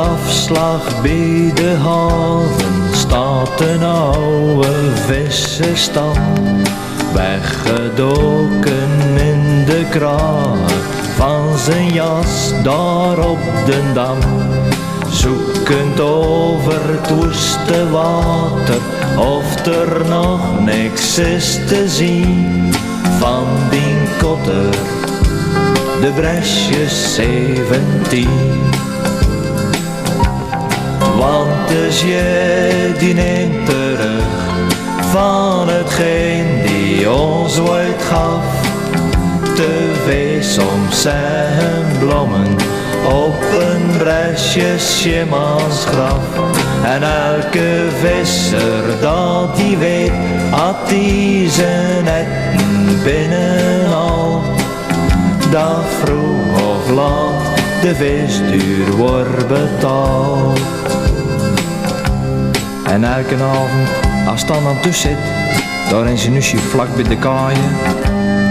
afslag bij de haven staat een oude visserstad, weggedoken in de kraag van zijn jas daar op de dam. Zoekend over het woeste water of er nog niks is te zien van die kotter, de Bresjes 17. Want dus je die neemt terug van hetgeen die ons ooit gaf. Te veel soms zijn blommen op een Bresjesjemans graf. En elke visser dat die weet, had die zijn netten binnenhaalt, dat vroeg of laat de vis duur wordt betaald. En elke avond, als Stan dan tussen zit, daar in zijn nusje vlak bij de kaaien,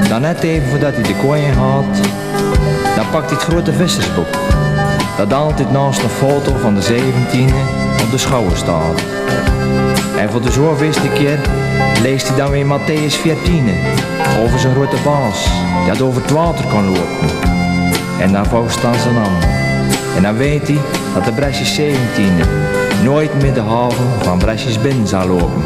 dan net even voordat hij de kooi in gaat, dan pakt hij het grote vissersboek, dat altijd naast een foto van de 17e op de schouder staat. En voor de zoveelste keer leest hij dan weer Matthäus 14 over zijn grote baas, dat over het water kan lopen. En dan vouwt dan zijn naam. En dan weet hij dat de Bresjes 17e nooit meer de haven van Bresjes binnen zal lopen.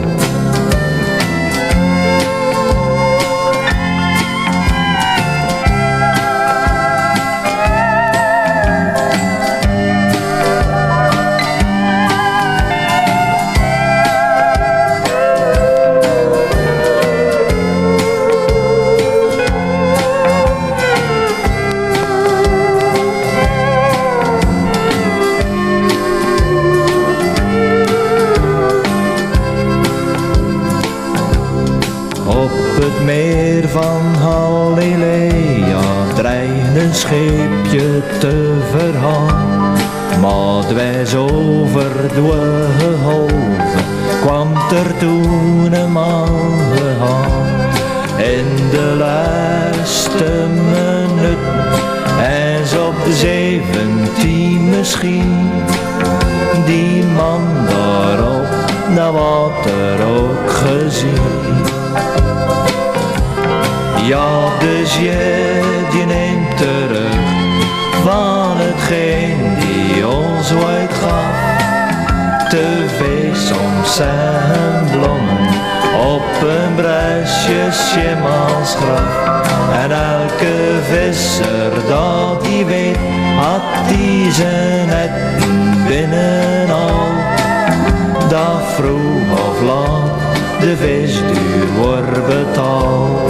Op het meer van Galilea dreigt een scheepje te vergaan, maar dwars over de golven kwam er toen een man gegaan. In de laatste minuut en zo op de 17 misschien, die man daarop, dat water ook gezien. Ja, dus je die neemt terug van hetgeen die ons ooit gaf. Te veel soms zijn blommen op een Bresjesjemans graf. En elke visser dat die weet, had die zijn netten binnenhaalt, dat vroeg of laat de vis duur wordt betaald.